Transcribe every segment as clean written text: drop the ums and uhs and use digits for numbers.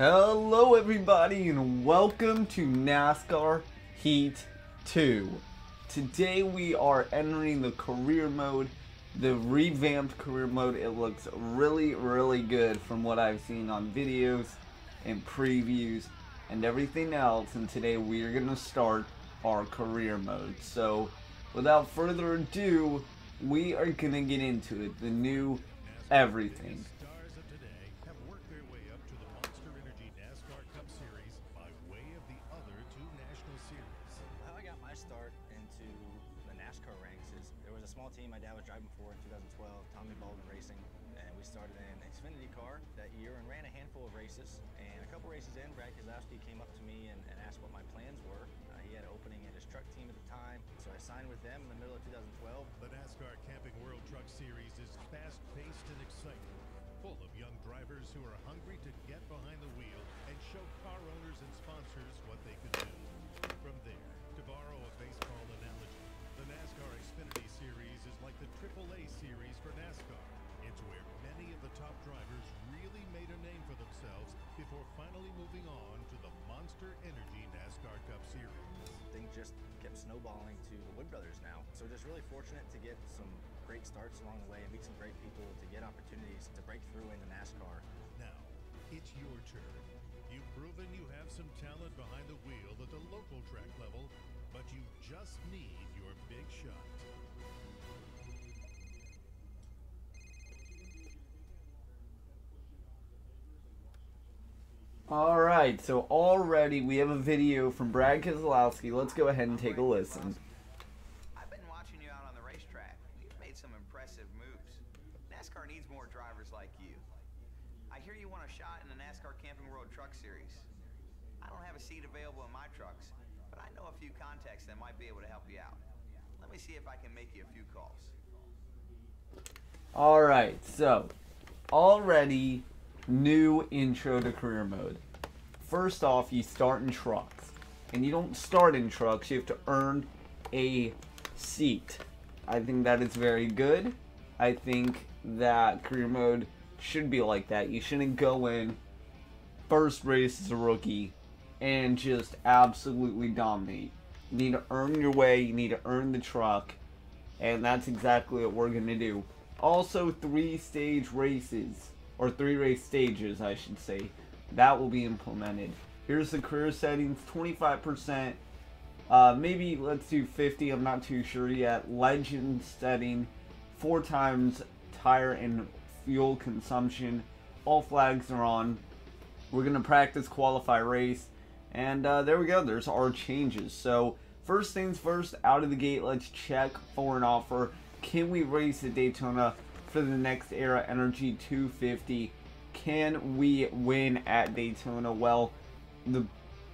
Hello everybody and welcome to NASCAR Heat 2. Today we are entering the career mode, the revamped career mode. It looks really good from what I've seen on videos and previews and everything else, and today we are going to start our career mode. So without further ado, we are going to get into it, the new everything. Start into the NASCAR ranks is there was a small team my dad was driving for in 2012, Tommy Bolden Racing, and we started in Xfinity car that year and ran a handful of races. And a couple races in, Brad Keselowski came up to me and asked what my plans were. He had an opening at his truck team at the time, so I signed with them in the middle of 2012. The NASCAR Camping World Truck Series is fast-paced and exciting, full of young drivers who are hungry to get behind the wheel and show car owners and sponsors what they can do. From there, to borrow a baseball analogy, the NASCAR Xfinity Series is like the AAA Series for NASCAR. It's where many of the top drivers really made a name for themselves before finally moving on to the Monster Energy NASCAR Cup Series. Things just kept snowballing to the Wood Brothers now. So just really fortunate to get some great starts along the way and meet some great people to get opportunities to break through into NASCAR. Now, it's your turn. You've proven you have some talent behind the wheel at the local track level, but you just need your big shot. Alright, so already we have a video from Brad Keselowski. Let's go ahead and take a listen. I've been watching you out on the racetrack. You've made some impressive moves. NASCAR needs more drivers like you. I hear you want a shot in the NASCAR Camping World Truck Series. I don't have a seat available in my trucks, but I know a few contacts that might be able to help you out. Let me see if I can make you a few calls. Alright, so already new intro to career mode. First off, you start in trucks. And you don't start in trucks, you have to earn a seat. I think that is very good. I think that career mode should be like that. You shouldn't go in first race as a rookie and just absolutely dominate. You need to earn your way, you need to earn the truck, and that's exactly what we're going to do. Also, 3-stage races, or 3 race stages I should say, that will be implemented. Here's the career settings: 25%, maybe let's do 50, I'm not too sure yet. Legend setting, 4 times tire and fuel consumption. All flags are on. We're gonna practice, qualify, race, and there we go. There's our changes. So first things first, out of the gate, let's check for an offer. Can we race at Daytona for the Next Era Energy 250? Can we win at Daytona? Well, the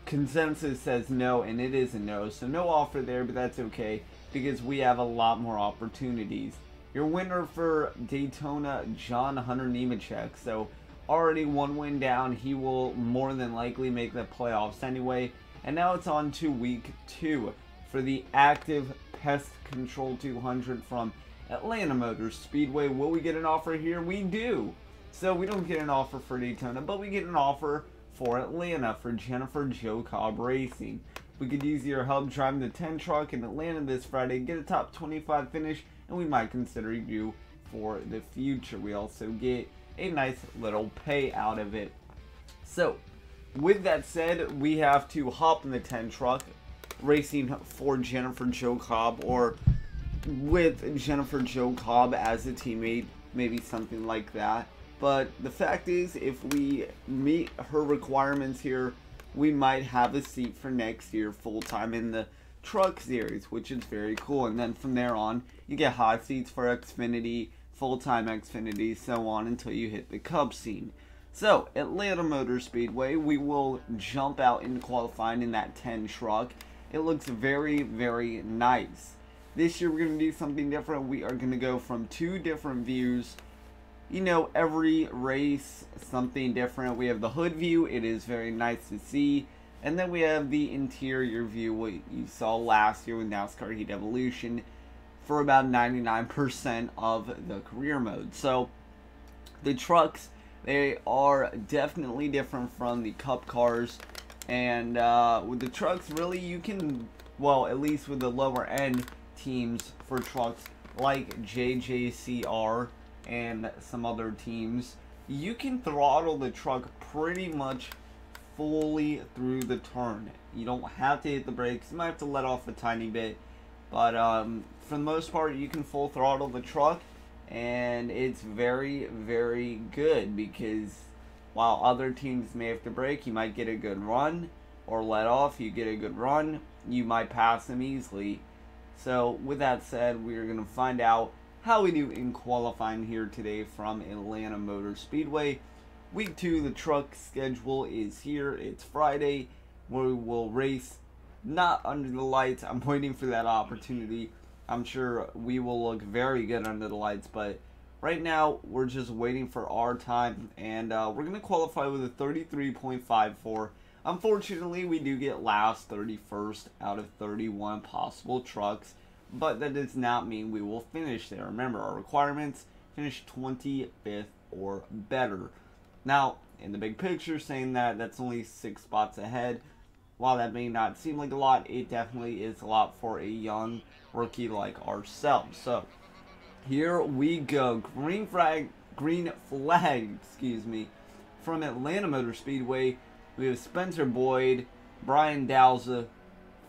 consensus says no, and it is a no. So no offer there, but that's okay because we have a lot more opportunities. Your winner for Daytona, John Hunter Nemechek. So already 1 win down. He will more than likely make the playoffs anyway. And now it's on to week 2 for the Active Pest Control 200 from Atlanta Motor Speedway. Will we get an offer here? We do. So we don't get an offer for Daytona, but we get an offer for Atlanta for Jennifer Joe Cobb Racing. We could use your help driving the 10 truck in Atlanta this Friday, get a top 25 finish, and we might consider you for the future. We also get a nice little pay out of it. So with that said, we have to hop in the 10 truck, racing for Jennifer Joe Cobb, or with Jennifer Joe Cobb as a teammate, maybe something like that. But the fact is, if we meet her requirements here, we might have a seat for next year full-time in the truck series, which is very cool. And then from there on, you get hot seats for Xfinity, full-time Xfinity, so on until you hit the Cup scene. So, Atlanta Motor Speedway, we will jump out in qualifying in that 10 truck. It looks very nice. This year we're going to do something different. We are going to go from 2 different views. You know, every race, something different. We have the hood view. It is very nice to see. And then we have the interior view, what you saw last year with NASCAR Heat Evolution, for about 99% of the career mode. So, the trucks They are definitely different from the Cup cars. And with the trucks, really, you can, well, at least with the lower end teams for trucks like JJCR and some other teams, you can throttle the truck pretty much fully through the turn. You don't have to hit the brakes. You might have to let off a tiny bit, but for the most part, you can full throttle the truck, and it's very, very good because while other teams may have to brake, you might get a good run, or let off, you get a good run, you might pass them easily. So with that said, we're going to find out how we do in qualifying here today from Atlanta Motor Speedway. Week 2, the truck schedule is here. It's Friday, where we will race not under the lights. I'm waiting for that opportunity. I'm sure we will look very good under the lights, but right now we're just waiting for our time, and we're going to qualify with a 33.54. Unfortunately, we do get last, 31st out of 31 possible trucks, but that does not mean we will finish there. Remember, our requirements, finish 25th or better. Now, in the big picture, saying that that's only 6 spots ahead, while that may not seem like a lot, it definitely is a lot for a young rookie like ourselves. So, here we go. Green flag, excuse me, from Atlanta Motor Speedway. We have Spencer Boyd, Brian Dowza,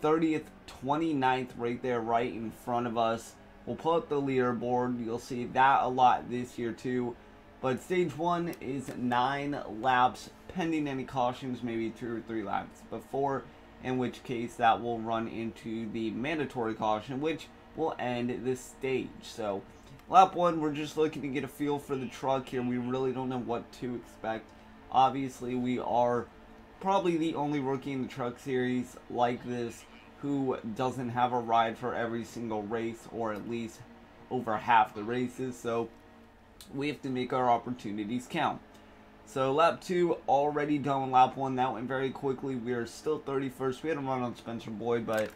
30th, 29th right there, right in front of us. We'll pull up the leaderboard. You'll see that a lot this year too. But stage 1 is 9 laps, pending any cautions, maybe 2 or 3 laps before, in which case that will run into the mandatory caution, which will end this stage. So, lap 1, we're just looking to get a feel for the truck here. We really don't know what to expect. Obviously, we are probably the only rookie in the truck series like this who doesn't have a ride for every single race, or at least over half the races. So, we have to make our opportunities count. So lap 2 already done. Lap 1, that went very quickly. We are still 31st. We had a run on Spencer Boyd, but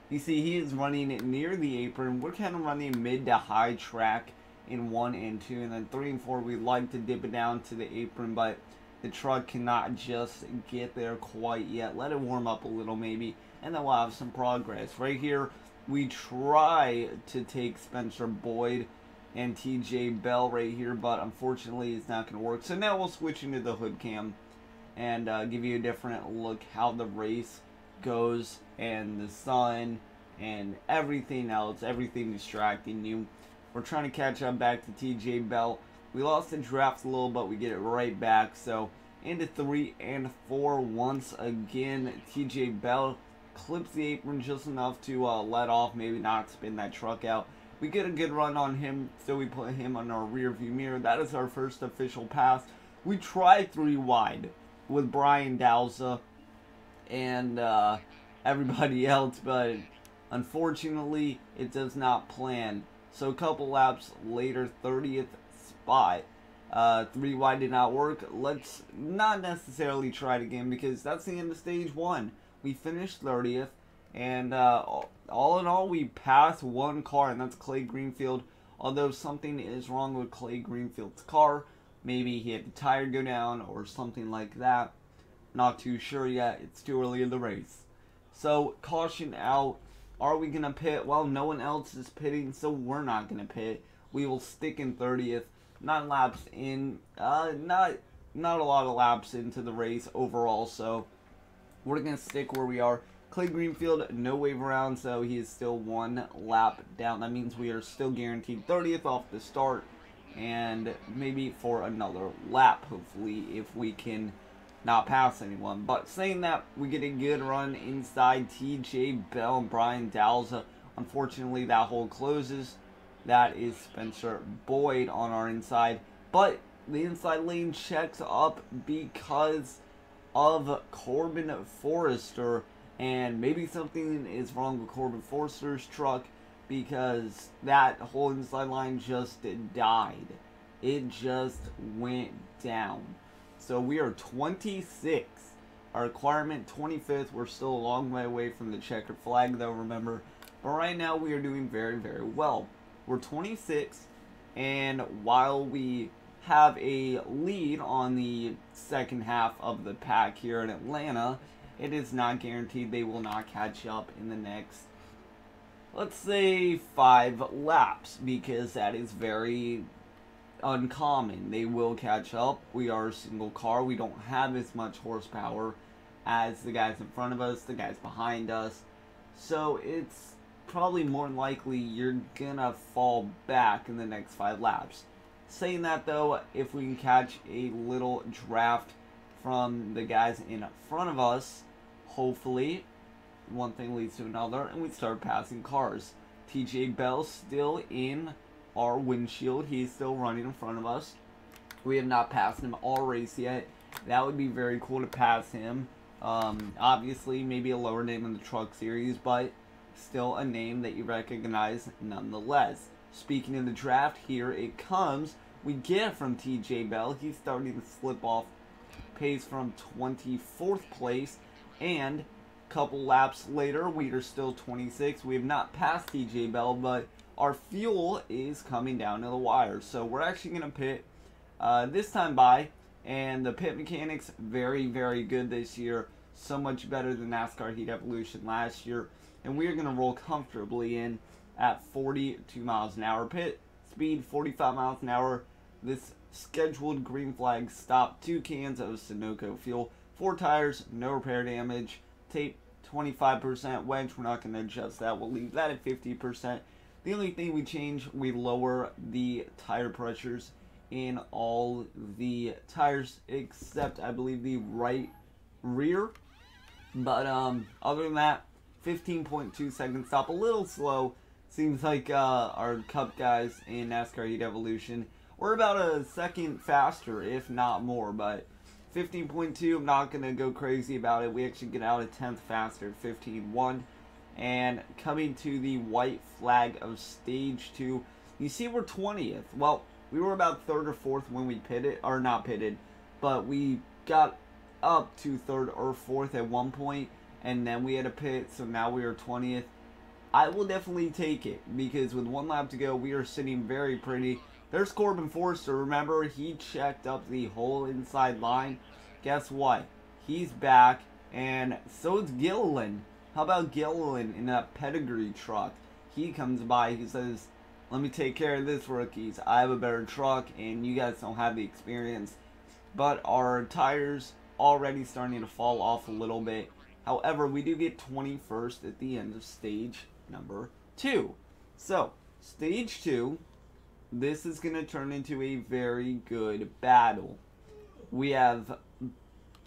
you see he is running near the apron. We're kind of running mid to high track in 1 and 2, and then 3 and 4 we like to dip it down to the apron, but the truck cannot just get there quite yet. Let it warm up a little maybe, and then we'll have some progress. Right here we try to take Spencer Boyd and TJ Bell right here, but unfortunately it's not going to work. So now we'll switch into the hood cam and give you a different look how the race goes, and the sun and everything else, everything distracting you. We're trying to catch up back to TJ Bell. We lost the draft a little, but we get it right back. So into 3 and 4 once again. TJ Bell clips the apron just enough to let off, maybe not spin that truck out. We get a good run on him, so we put him on our rear view mirror. That is our first official pass. We tried 3 wide with Brian Dowza and everybody else, but unfortunately it does not plan. So a couple laps later, 30th spot. 3 wide did not work. Let's not necessarily try it again, because that's the end of stage 1. We finished 30th. And all in all, we passed 1 car, and that's Clay Greenfield. Although something is wrong with Clay Greenfield's car. Maybe he had the tire go down or something like that. Not too sure yet. It's too early in the race. So, caution out. Are we going to pit? Well, no one else is pitting, so we're not going to pit. We will stick in 30th. 9 laps in. Not a lot of laps into the race overall, so we're going to stick where we are. Clay Greenfield, no wave around, so he is still 1 lap down. That means we are still guaranteed 30th off the start, and maybe for another lap, hopefully, if we can not pass anyone. But saying that, we get a good run inside. TJ Bell and Brian Dowza. Unfortunately, that hole closes. That is Spencer Boyd on our inside. But the inside lane checks up because of Corbin Forrester. And maybe something is wrong with Corbin Forrester's truck, because that whole inside line just died. It just went down. So we are 26. Our requirement 25th. We're still a long way away from the checkered flag though, remember. But right now we are doing very, very well. We're 26, and while we have a lead on the second half of the pack here in Atlanta, it is not guaranteed they will not catch up in the next, let's say, 5 laps, because that is very uncommon. They will catch up. We are a single car. We don't have as much horsepower as the guys in front of us, the guys behind us. So it's probably more likely you're gonna fall back in the next 5 laps. Saying that though, if we can catch a little draft from the guys in front of us, hopefully one thing leads to another and we start passing cars. TJ Bell still in our windshield. He's still running in front of us. We have not passed him all race yet. That would be very cool to pass him. Obviously, maybe a lower name in the truck series, but still a name that you recognize nonetheless. Speaking of the draft, here it comes. We get it from TJ Bell. He's starting to slip off pace from 24th place, and a couple laps later, we are still 26. We have not passed TJ Bell, but our fuel is coming down to the wire. So we're actually going to pit this time by, and the pit mechanics very, very good this year. So much better than NASCAR Heat Evolution last year. And we are going to roll comfortably in at 42 miles an hour. Pit speed 45 miles an hour. This scheduled green flag stop, 2 cans of Sunoco fuel, 4 tires, no repair damage, tape 25% wedge. We're not going to adjust that. We'll leave that at 50%. The only thing we change, we lower the tire pressures in all the tires except I believe the right rear. But other than that, 15.2 second stop, a little slow. Seems like our Cup guys in NASCAR Heat Evolution were about a second faster, if not more. But 15.2, I'm not going to go crazy about it. We actually get out a 10th faster, 15.1. And coming to the white flag of stage 2, you see we're 20th. Well, we were about 3rd or 4th when we pitted, or not pitted, but we got up to 3rd or 4th at one point, and then we had a pit, so now we are 20th. I will definitely take it, because with 1 lap to go, we are sitting very pretty. There's Corbin Forster. Remember, he checked up the whole inside line. Guess what? He's back, and so is Gilliland. How about Gilliland in that pedigree truck? He comes by, he says, let me take care of this, rookies. I have a better truck, and you guys don't have the experience. But our tires already starting to fall off a little bit. However, we do get 21st at the end of stage number 2. So, stage 2, this is going to turn into a very good battle. We have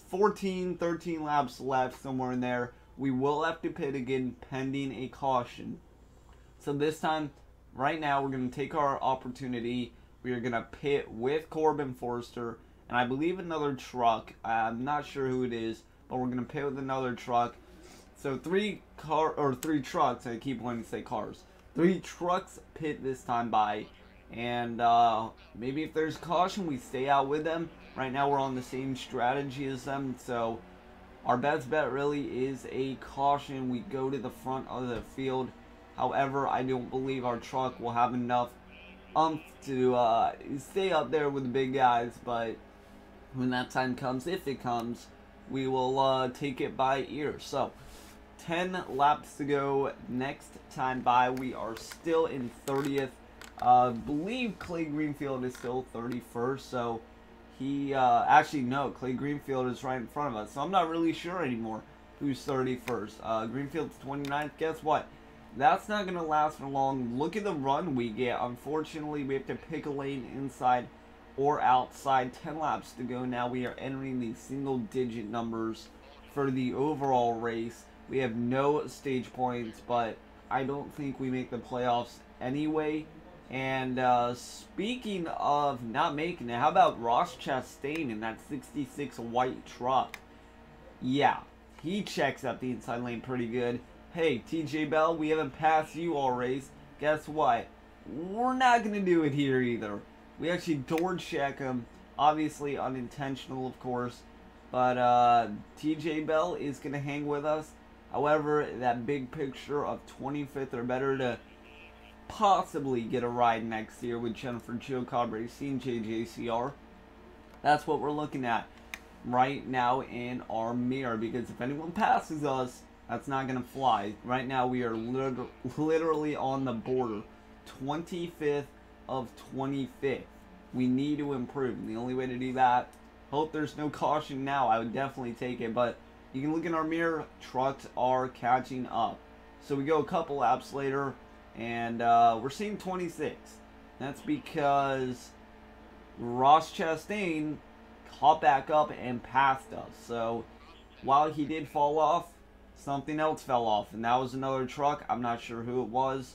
14, 13 laps left, somewhere in there. We will have to pit again pending a caution. So this time, right now, we're going to take our opportunity. We are going to pit with Corbin Forster and I believe another truck. I'm not sure who it is, but we're going to pit with another truck. So 3 trucks, I keep wanting to say cars. 3 trucks pit this time by, and maybe if there's caution, we stay out with them. Right now we're on the same strategy as them, so our best bet really is a caution. We go to the front of the field. However, I don't believe our truck will have enough to stay up there with the big guys, but when that time comes, if it comes, we will take it by ear. So 10 laps to go next time by. We are still in 30th. Believe Clay Greenfield is still 31st, so he actually no, Clay Greenfield is right in front of us, so I'm not really sure anymore who's 31st. Greenfield's 29th. Guess what? That's not going to last for long. Look at the run we get. Unfortunately, we have to pick a lane inside or outside. 10 laps to go now. We are entering the single-digit numbers for the overall race. We have no stage points, but I don't think we make the playoffs anyway. And speaking of not making it, how about Ross Chastain in that 66 white truck? Yeah, he checks up the inside lane pretty good. Hey, TJ Bell, we haven't passed you all race. Guess what? We're not going to do it here either. We actually door check him. Obviously unintentional, of course. But TJ Bell is going to hang with us. However, that big picture of 25th or better to possibly get a ride next year with Jennifer Joe Cobb Racing, JJCR. That's what we're looking at right now in our mirror, because if anyone passes us, that's not going to fly. Right now we are literally on the border. 25th of 25th. We need to improve. And the only way to do that, hope there's no caution now. I would definitely take it. But you can look in our mirror. Trucks are catching up. So we go a couple laps later, and we're seeing 26. That's because Ross Chastain caught back up and passed us. So while he did fall off, something else fell off, and that was another truck. I'm not sure who it was,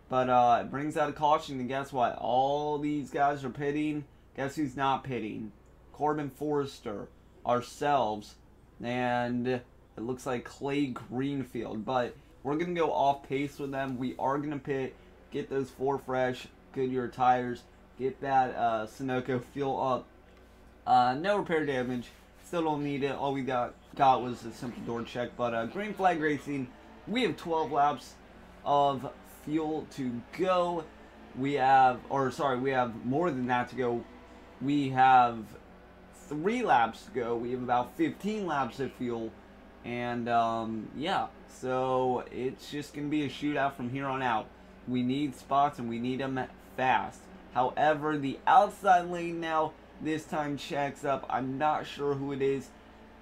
but it brings out a caution. And guess what? All these guys are pitting. Guess who's not pitting? Corbin Forrester, ourselves, and it looks like Clay Greenfield. But we're going to go off pace with them. We are going to pit, get those 4 fresh Goodyear tires, get that Sunoco fuel up. No repair damage. Still don't need it. All we got was a simple door check. But Green Flag Racing, we have 12 laps of fuel to go. We have more than that to go. We have 3 laps to go. We have about 15 laps of fuel. And yeah, so it's just going to be a shootout from here on out. We need spots, and we need them fast. However, the outside lane now this time checks up. I'm not sure who it is.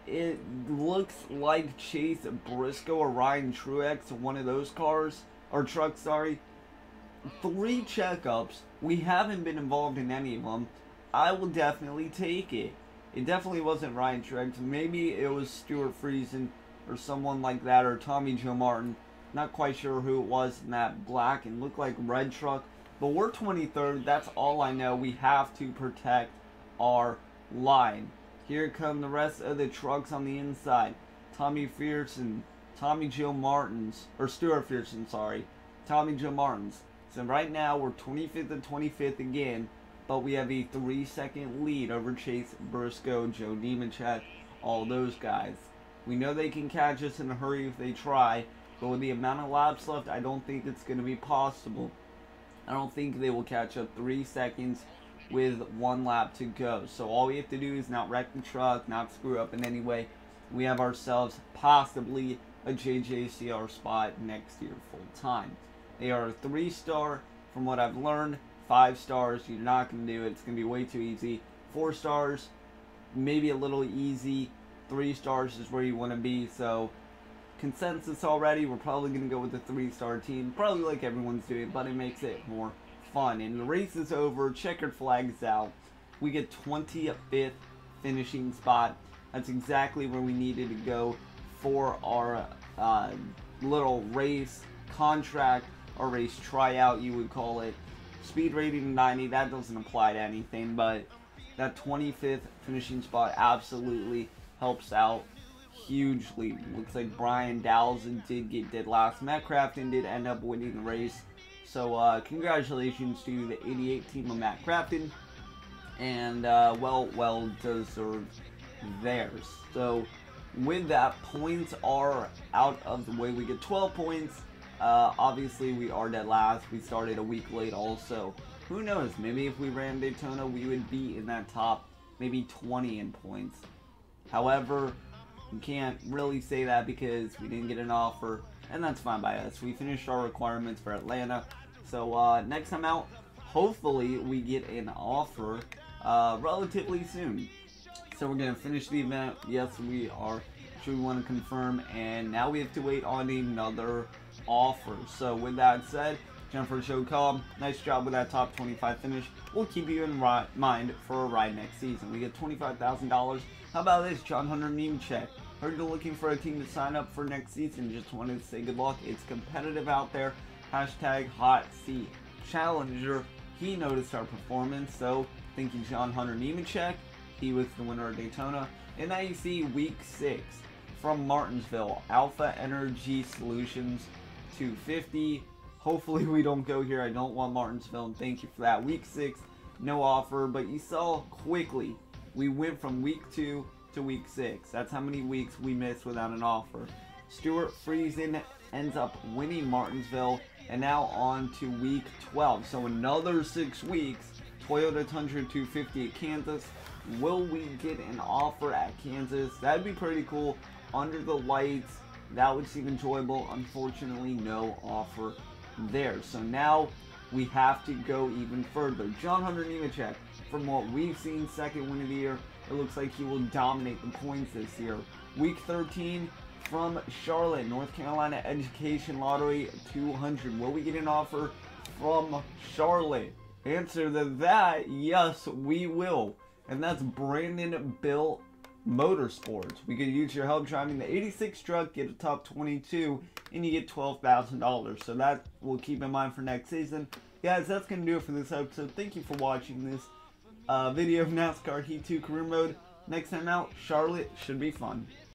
It looks like Chase Briscoe or Ryan Truex, one of those cars, or trucks, sorry. 3 checkups. We haven't been involved in any of them. I will definitely take it. It definitely wasn't Ryan Truex. Maybe it was Stuart Friesen or someone like that, or Tommy Joe Martin. Not quite sure who it was in that black and looked like red truck. But we're 23rd. That's all I know. We have to protect our line. Here come the rest of the trucks on the inside. Tommy Fearson, Tommy Joe Martins, or Stuart Fearson, sorry. Tommy Joe Martins. So right now we're 25th and 25th again, but we have a 3-second lead over Chase Briscoe, Joe Nemechek, all those guys. We know they can catch us in a hurry if they try, but with the amount of laps left, I don't think it's going to be possible. I don't think they will catch up 3 seconds with 1 lap to go. So all we have to do is not wreck the truck, not screw up in any way. We have ourselves possibly a JJCR spot next year full time. They are a 3-star from what I've learned. 5 stars, you're not going to do it. It's going to be way too easy. 4 stars, maybe a little easy. 3 stars is where you want to be. So consensus already, we're probably going to go with the 3-star team. Probably like everyone's doing, but it makes it more fun. And the race is over. Checkered flag is out. We get 25th finishing spot. That's exactly where we needed to go for our little race contract, or race tryout, you would call it. Speed rating 90, that doesn't apply to anything, but that 25th finishing spot absolutely helps out hugely. Looks like Brian Dowson did get dead last. Matt Crafton did end up winning the race. So congratulations to the 88 team of Matt Crafton, and well deserved theirs. So with that, points are out of the way. We get 12 points. Obviously we are dead last. We started a week late also. Who knows, maybe if we ran Daytona we would be in that top maybe 20 in points. However, we can't really say that because we didn't get an offer, and that's fine by us. We finished our requirements for Atlanta. So next time out, hopefully we get an offer relatively soon. So we're going to finish the event. Yes, we are. Sure, we want to confirm, and now we have to wait on another offer. So with that said, Jennifer Joe Cobb, nice job with that top 25 finish. We'll keep you in mind for a ride next season. We get $25,000. How about this, John Hunter Nemechek? Heard you're looking for a team to sign up for next season. Just wanted to say good luck. It's competitive out there. Hashtag Hot Seat Challenger. He noticed our performance, so thank you, John Hunter Nemechek. He was the winner of Daytona. And now you see week 6 from Martinsville, Alpha Energy Solutions 250. Hopefully we don't go here. I don't want Martinsville, and thank you for that. Week 6, no offer, but you saw quickly we went from week 2 to week 6. That's how many weeks we missed without an offer. Stuart Friesen ends up winning Martinsville. And now on to week 12. So another 6 weeks. Toyota Tundra 250 at Kansas. Will we get an offer at Kansas? That'd be pretty cool. Under the lights. That would seem enjoyable. Unfortunately, no offer there. So now we have to go even further. John Hunter Nemechek, from what we've seen, second win of the year. It looks like he will dominate the points this year. Week 13 from Charlotte, North Carolina Education Lottery 200. Will we get an offer from Charlotte? Answer to that, yes, we will. And that's Brandon Bill Motorsports. We could use your help driving the 86 truck, get a top 22, and you get $12,000. So that we'll keep in mind for next season. Guys, that's going to do it for this episode. Thank you for watching this video of NASCAR Heat 2 Career Mode. Next time out, Charlotte should be fun.